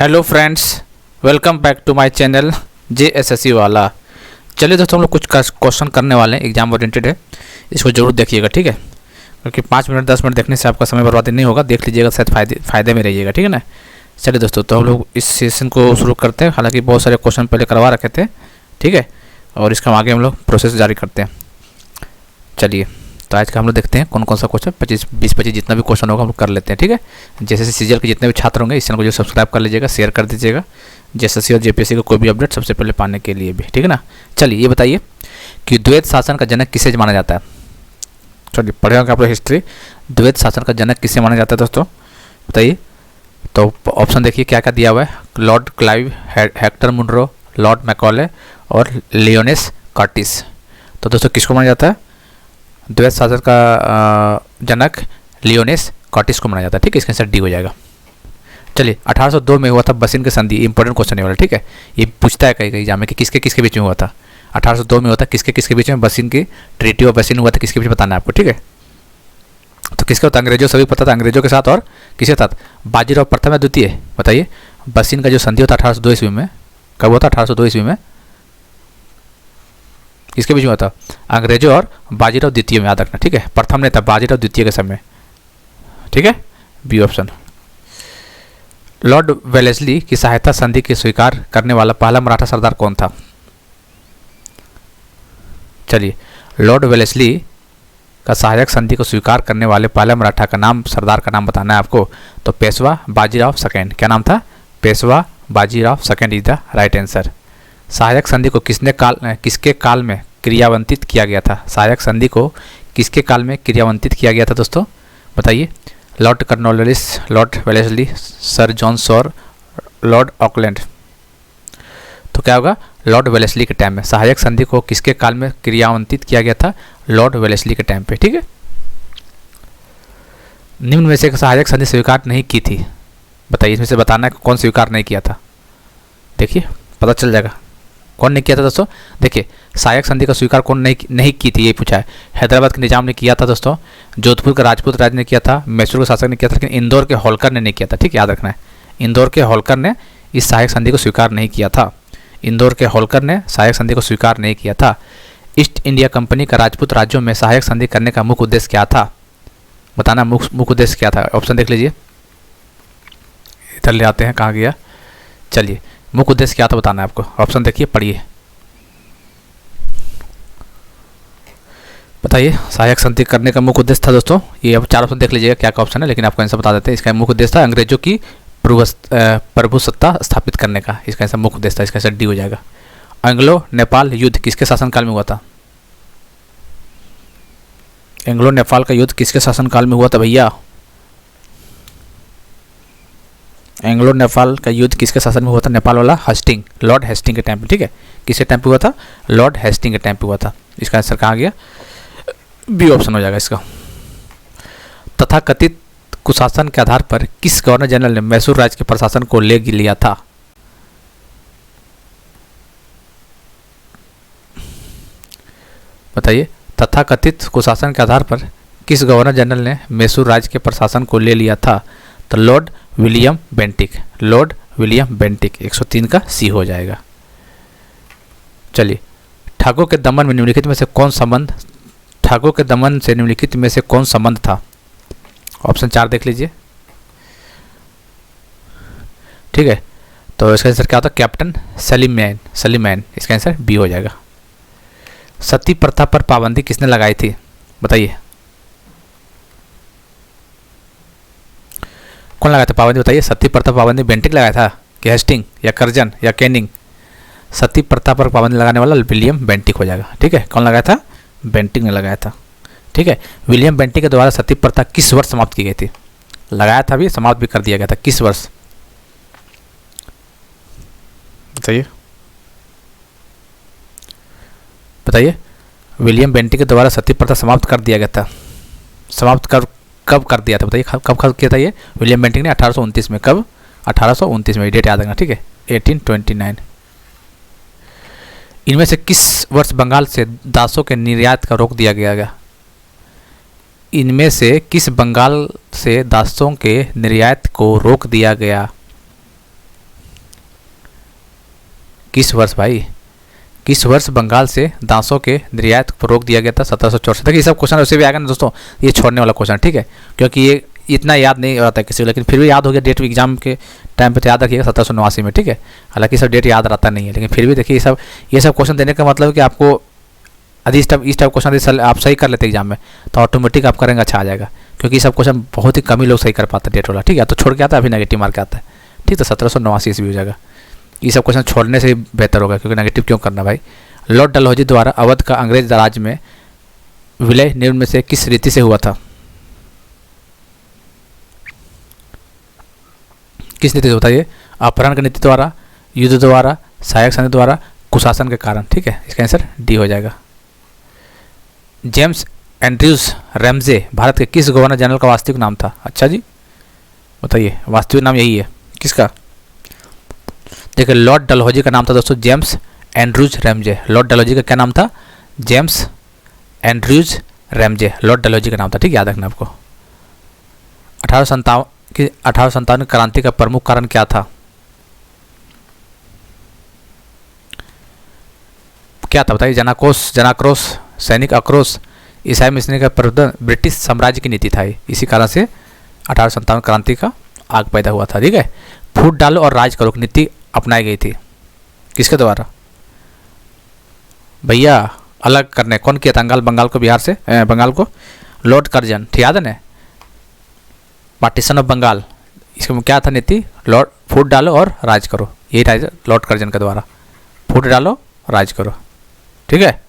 Hello friends, welcome back to my channel JSSC वाला। चलिए दोस्तों, हम लोग कुछ क्वेश्चन करने वाले हैं, एग्जाम ओरिएंटेड है। इसको जरूर देखिएगा, ठीक है, क्योंकि 5 मिनट 10 मिनट देखने से आपका समय बर्बादी नहीं होगा। देख लीजिएगा, शायद फ़ायदे में रहिएगा, ठीक है ना। चलिए दोस्तों, तो हम लोग इस सेशन को शुरू करते हैं। हालांकि बहुत सारे क्वेश्चन पहले करवा रखे थे, ठीक है, और इसका आगे हम लोग प्रोसेस जारी करते हैं। चलिए, तो आज का हम लोग देखते हैं कौन कौन सा क्वेश्चन 20-25 जितना भी क्वेश्चन होगा हम लोग कर लेते हैं, ठीक है। जैसे सीजीएल के जितने भी छात्र होंगे इस चैनल को जो सब्सक्राइब कर लीजिएगा, शेयर कर दीजिएगा, JSSC और JPSC का कोई भी अपडेट सबसे पहले पाने के लिए भी, ठीक है ना। चलिए, ये बताइए कि द्वैत शासन का जनक किसे माना जाता है। चलिए, पढ़े होंगे आप लोग हिस्ट्री। द्वैत शासन का जनक किसे माना जाता है दोस्तों, बताइए। तो ऑप्शन देखिए क्या क्या दिया हुआ है। Lord Clive, Hector Munro, lord Macaulay और लियोनेस कर्टिस। तो दोस्तों, किसको माना जाता है द्वैत शासन का जनक लियोनेस कर्टिस को माना जाता है, ठीक है। इसका आंसर डी हो जाएगा। चलिए, 1802 में हुआ था बसिन की संधि। इंपॉर्टेंट क्वेश्चन है वाला, ठीक है। ये पूछता है कहीं कहीं एग्जाम में कि किसके किसके बीच में हुआ था। 1802 में हुआ था किसके किसके बीच में बसिन की ट्रीटी ऑफ बसिन हुआ था, किसके बीच में बताना है आपको, ठीक है। तो किसके होता, अंग्रेजों सभी पता था, अंग्रेजों के साथ और किसके साथ, बाजीराव प्रथम या द्वितीय। बताइए, बसिन का जो संधि होता 1802 ईस्वी में, कब हुआ था 1802 ईस्वी में, किसके बीच में होता, अंग्रेजों और बाजीराव द्वितीय में, याद रखना, ठीक है। प्रथम नहीं था, बाजीराव द्वितीय के समय, ठीक है, बी ऑप्शन। लॉर्ड वेलेस्ली की सहायता संधि की स्वीकार करने वाला पहला मराठा सरदार कौन था। चलिए, लॉर्ड वेलेस्ली का सहायक संधि को स्वीकार करने वाले पहले मराठा का नाम, सरदार का नाम बताना है आपको। तो पेशवा बाजीराव सेकेंड। क्या नाम था, Peshwa Bajirao second is the right answer. सहायक संधि को किसके काल में क्रियान्वित किया गया था। सहायक संधि को किसके काल में क्रियान्वित किया गया था दोस्तों, बताइए। Lord Cornwallis, lord Wellesley, sir John Shore, lord Auckland. तो क्या होगा, लॉर्ड वेलेस्ली के टाइम में सहायक संधि को किसके काल में क्रियान्वित किया गया था, लॉर्ड वेलेस्ली के टाइम पे, ठीक है। निम्न में से सहायक संधि स्वीकार नहीं की थी, बताइए। इसमें से बताना है कौन स्वीकार नहीं किया था। देखिए, पता चल जाएगा कौन नहीं किया था दोस्तों। देखिए, सहायक संधि का स्वीकार कौन नहीं की थी, ये पूछा है। हैदराबाद के निजाम ने किया था दोस्तों, जोधपुर का राजपूत राज ने किया था, मैसूर के शासक ने किया था, लेकिन इंदौर के होलकर ने नहीं किया था, ठीक है, याद रखना है। इंदौर के होलकर ने इस सहायक संधि को स्वीकार नहीं किया था। इंदौर के होलकर ने सहायक संधि को स्वीकार नहीं किया था। ईस्ट इंडिया कंपनी का राजपूत राज्यों में सहायक संधि करने का मुख्य उद्देश्य क्या था, बताना, मुख्य उद्देश्य क्या था। ऑप्शन देख लीजिए, इधर ले आते हैं, कहाँ गया। चलिए, मुख्य उद्देश्य क्या था बताना है आपको। ऑप्शन देखिए, पढ़िए, बताइए। सहायक संधि करने का मुख्य उद्देश्य था दोस्तों, ये अब 4 ऑप्शन देख लीजिएगा क्या क्या ऑप्शन है, लेकिन आपको आंसर बता देते हैं। इसका मुख्य उद्देश्य था अंग्रेजों की प्रभुसत्ता स्थापित करने का, इसका आंसर मुख्य उद्देश्य था। इसका आंसर डी हो जाएगा। एंग्लो नेपाल युद्ध किसके शासनकाल में हुआ था। एंग्लो नेपाल का युद्ध किसके शासनकाल में हुआ था भैया। एंग्लो नेपाल का युद्ध किसके शासन में हुआ था, नेपाल वाला, हेस्टिंग, लॉर्ड हेस्टिंग के टाइम पे, ठीक है। किसके टाइम पे हुआ था, लॉर्ड हेस्टिंग के टाइम पे हुआ था। इसका आंसर कहाँ गया, बी ऑप्शन हो जाएगा इसका। तथाकथित कुशासन के आधार पर किस गवर्नर जनरल ने मैसूर राज्य के प्रशासन को ले लिया था। बताइए, तथाकथित कुशासन के आधार पर किस गवर्नर जनरल ने मैसूर राज्य के प्रशासन को ले लिया था। तो Lord William Bentinck, Lord William Bentinck, 103 का सी हो जाएगा। चलिए, ठाकुर के दमन में निम्नलिखित में से कौन संबंध, ठाकुर के दमन से निम्नलिखित में से कौन संबंध था। ऑप्शन 4 देख लीजिए, ठीक है। तो इसका आंसर क्या होता है, कैप्टन सलीमैन। इसका आंसर बी हो जाएगा। सती प्रथा पर पाबंदी किसने लगाई थी, बताइए। कौन लगाया था पाबंदी, बताइए। सती प्रथा पाबंदी बेंटिक लगाया था कि हेस्टिंग या कर्जन या कैनिंग। सती प्रथा पर पाबंदी लगाने वाला विलियम बेंटिक हो जाएगा, ठीक है। कौन लगाया था, बेंटिक ने लगाया था, ठीक है। विलियम बेंटिक के द्वारा सती प्रथा किस वर्ष समाप्त की गई थी, लगाया था भी, समाप्त भी कर दिया गया था, किस वर्ष, बताइए। बताइए, विलियम बेंटिक के द्वारा सती प्रथा समाप्त कर दिया गया था, समाप्त कब कर दिया था, बताइए। कब किया था ये, विलियम बेंटिक ने 1829 में। कब, 1829 में, डेट याद रखना, ठीक है, 1829। इनमें से किस वर्ष बंगाल से दासों के निर्यात का रोक दिया गया। इनमें से किस बंगाल से दासों के निर्यात को रोक दिया गया, किस वर्ष भाई, किस वर्ष बंगाल से दांसों के निर्यात पर रोक दिया गया था? 1764। देखिए ये सब क्वेश्चन वैसे भी आएगा ना दोस्तों, ये छोड़ने वाला क्वेश्चन, ठीक है, क्योंकि ये इतना याद नहीं रहता किसी को, लेकिन फिर भी याद हो गया डेट एग्जाम के टाइम पे, तो याद रखिएगा 1789 में, ठीक है। हालांकि सब डेट याद रहता नहीं है, लेकिन फिर भी देखिए ये सब क्वेश्चन देने का मतलब है कि आपको यदि इस टाइप क्वेश्चन आप सही कर लेते एग्जाम में तो ऑटोमेटिक आपका रैंक अच्छा आ जाएगा, क्योंकि ये सब क्वेश्चन बहुत ही कम ही लोग सही कर पाते डेट वाला, ठीक है। तो छोड़ के आता है, अभी नेगेटिव मार्क आता है, ठीक, तो 1789 ईस्वी हो जाएगा। ये सब क्वेश्चन छोड़ने से ही बेहतर होगा, क्योंकि नेगेटिव क्यों करना भाई। लॉर्ड डलहौजी द्वारा अवध का अंग्रेज राज में विलय निम्न में से किस रीति से हुआ था? किस नीति से बताइए? अपहरण की नीति द्वारा, युद्ध द्वारा, सहायक सैन्य द्वारा, कुशासन के कारण, ठीक है। इसका आंसर डी हो जाएगा। जेम्स एंड्रयूज रैमजे भारत के किस गवर्नर जनरल का वास्तविक नाम था? अच्छा जी, बताइए, वास्तविक नाम यही है किसका? देखिए लॉर्ड डलहौजी का नाम था दोस्तों James Andrews Ramsay. Lord Dalhousie का क्या नाम था? James Andrews Ramsay, Lord Dalhousie का नाम था, ठीक, याद रखना आपको। 1857 क्रांति का प्रमुख कारण क्या था? क्या था बताइए? जनाक्रोश, सैनिक आक्रोश, ईसाई मिशनरी का प्रवर्तन, ब्रिटिश साम्राज्य की नीति था। इसी कारण से 1857 क्रांति का आग पैदा हुआ था, ठीक है। फूट डालो और राज करो नीति अपनाई गई थी, किसके द्वारा भैया? अलग करने कौन किया था? बंगाल को बिहार से, बंगाल को लॉर्ड कर्जन, ठीक याद है ना, पार्टीशन ऑफ बंगाल। इसमें क्या था नीति? लॉर्ड फूट डालो और राज करो, यही था लॉर्ड कर्जन के द्वारा, फूट डालो राज करो, ठीक है।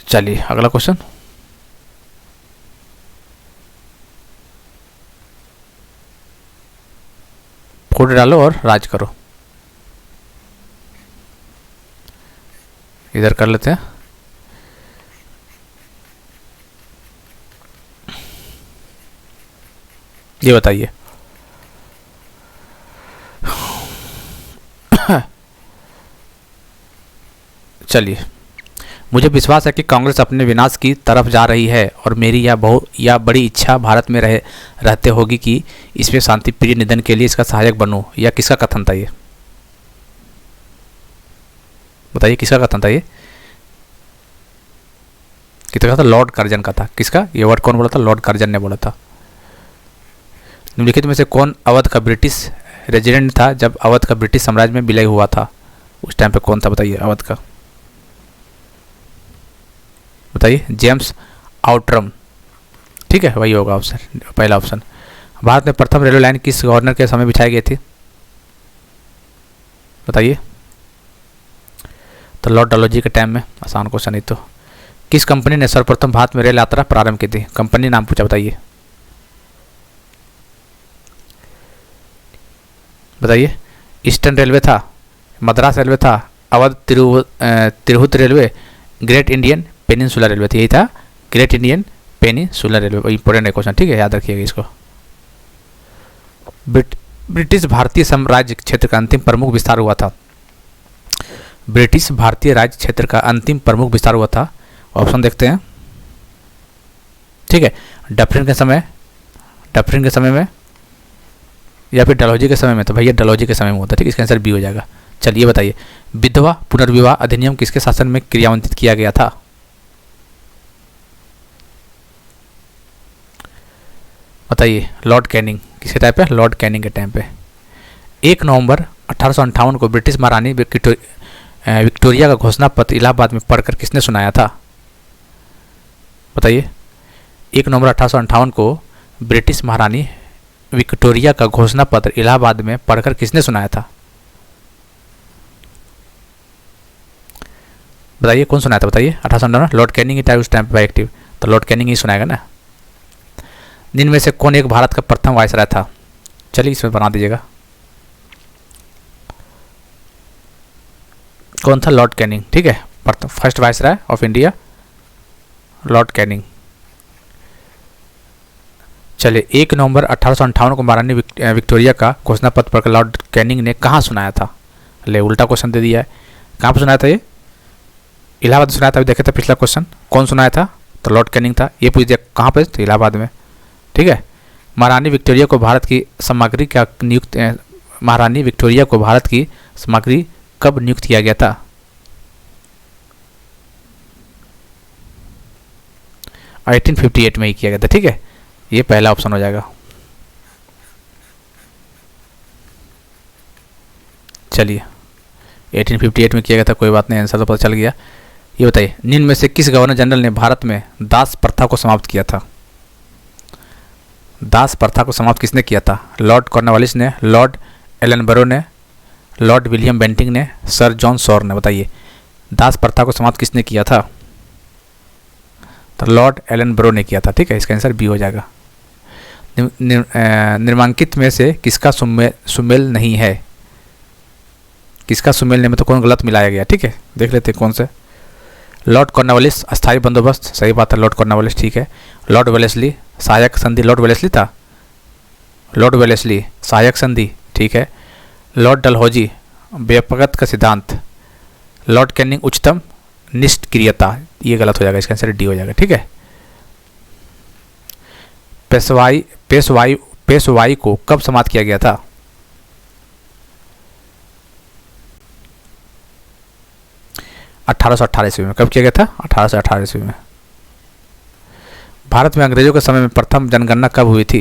चलिए अगला क्वेश्चन। फूट डालो और राज करो, इधर कर लेते हैं। ये बताइए चलिए, मुझे विश्वास है कि कांग्रेस अपने विनाश की तरफ जा रही है और मेरी यह बड़ी इच्छा भारत में रहते होगी कि इसमें शांति प्रिय निधन के लिए इसका सहायक बनूं। यह किसका कथन था? ये बताइए किसका कथन था? ये किसका था? लॉर्ड कर्जन का था। किसका? ये वर्ड कौन बोला था? लॉर्ड कर्जन ने बोला था। निम्नलिखित में से कौन अवध का ब्रिटिश रेजिडेंट था जब अवध का ब्रिटिश साम्राज्य में विलय हुआ था? उस टाइम पे कौन था बताइए अवध का? बताइए। जेम्स आउटरम, ठीक है, वही होगा ऑप्शन, पहला ऑप्शन। भारत में प्रथम रेलवे लाइन किस गवर्नर के समय बिछाई गई थी? बताइए। तो लॉर्ड डलहौजी के टाइम में, आसान क्वेश्चन ही तो। किस कंपनी ने सर्वप्रथम भारत में रेल यात्रा प्रारंभ की थी? कंपनी नाम पूछा, बताइए। बताइए। ईस्टर्न रेलवे था, मद्रास रेलवे था, Awadh Tirhut railway, great Indian peninsular railway थी। यही था, great Indian peninsular railway. Important है क्वेश्चन, ठीक है, याद रखिएगा इसको। ब्रिटिश भारतीय साम्राज्य क्षेत्र का अंतिम प्रमुख विस्तार हुआ था। ब्रिटिश भारतीय राज्य क्षेत्र का अंतिम प्रमुख विस्तार हुआ था। ऑप्शन देखते हैं, ठीक है। डफरिन के समय में या फिर डलहौजी के समय में? तो भैया डलहौजी के समय में होता है, ठीक है, इसका आंसर बी हो जाएगा। चलिए बताइए, विधवा पुनर्विवाह अधिनियम किसके शासन में क्रियान्वित किया गया था? बताइए। Lord Canning. किसके टाइम पे? लॉर्ड कैनिंग के टाइम पे। 1 नवंबर 1858 को ब्रिटिश महारानी विक्टोरिया का घोषणा पत्र इलाहाबाद में पढ़कर किसने सुनाया था? बताइए। 1 नवंबर 1858 को ब्रिटिश महारानी विक्टोरिया का घोषणा पत्र इलाहाबाद में पढ़कर किसने सुनाया था? बताइए कौन सुनाया था? बताइए। 1858 लॉर्ड कैनिंग ही था उस टाइम पे एक्टिव, तो लॉर्ड कैनिंग ही सुनाएगा ना। निम्न में से कौन एक भारत का प्रथम वायसराय था? चलिए इसमें बना दीजिएगा। कौन था? लॉर्ड कैनिंग, ठीक है, first viceroy of India Lord Canning. चलिए, 1 नवंबर 1858 को महारानी विक्टोरिया का घोषणा पत्र पढ़कर लॉर्ड कैनिंग ने कहाँ सुनाया था? ले उल्टा क्वेश्चन दे दिया है। कहाँ पर सुनाया था? ये इलाहाबाद में सुनाया था। अभी देखे थे पिछला क्वेश्चन, कौन सुनाया था? तो लॉर्ड कैनिंग था। ये पूछ दिया कहाँ पे? तो इलाहाबाद में, ठीक है। महारानी विक्टोरिया को भारत की सामग्री क्या नियुक्त महारानी विक्टोरिया को भारत की सामग्री कब नियुक्त किया गया था? 1858 में ही किया गया था, ठीक है, ये पहला ऑप्शन हो जाएगा। चलिए 1858 में किया गया था, कोई बात नहीं, आंसर तो पता चल गया। ये बताइए, निम्न में से किस गवर्नर जनरल ने भारत में दास प्रथा को समाप्त किया था? दास प्रथा को समाप्त किसने किया था? लॉर्ड कॉर्नवालिस ने, लॉर्ड एलनबरो ने, लॉर्ड विलियम बेंटिंग ने, सर जॉन सॉर ने। बताइए दास प्रथा को समाप्त किसने किया था? तो लॉर्ड एलनबरो ने किया था, ठीक है, इसका आंसर बी हो जाएगा। निम्नांकित में से किसका सुमेल नहीं है? किसका सुमेल नहीं में तो कौन गलत मिलाया गया, ठीक है, देख लेते हैं कौन से। लॉर्ड कॉर्नवालिस अस्थायी बंदोबस्त, सही बात है, लॉर्ड कॉर्नवालिस, ठीक है। लॉर्ड वेलेस्ली सहायक संधि, लॉर्ड वेलेस्ली था, लॉर्ड वेलेस्ली सहायक संधि, ठीक है। लॉर्ड डलहौजी व्यापकता का सिद्धांत, लॉर्ड कैनिंग उच्चतम निष्क्रियता, ये गलत हो जाएगा, इसका आंसर डी हो जाएगा, ठीक है। पेशवाई को कब समाप्त किया गया था? ईस्वी में। कब किया गया था? 1818 ईस्वी में। भारत में अंग्रेजों के समय में प्रथम जनगणना कब हुई थी?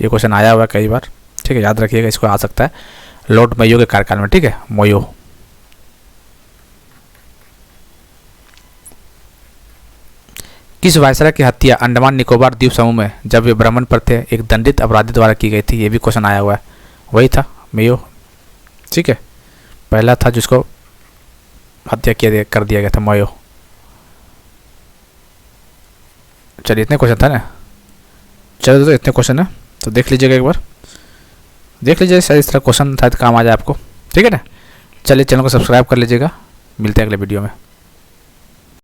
ये क्वेश्चन आया हुआ है कई बार, ठीक है, याद रखिएगा, इसको आ सकता है लॉर्ड मेयो के कार्यकाल में, ठीक है, मोयो। किस वायसराय की हत्या अंडमान निकोबार द्वीप समूह में जब वे भ्रमण पर थे एक दंडित अपराधी द्वारा की गई थी? ये भी क्वेश्चन आया हुआ है, वही था मेयो, ठीक है, पहला था जिसको हत्या कर दिया गया था, मोयो। चलिए इतने क्वेश्चन था ना, चलो तो इतने क्वेश्चन है, तो देख लीजिएगा एक बार, देख लीजिए, शायद इस तरह क्वेश्चन शायद काम आ जाए आपको, ठीक है ना। चलिए चैनल को सब्सक्राइब कर लीजिएगा, मिलते हैं अगले वीडियो में।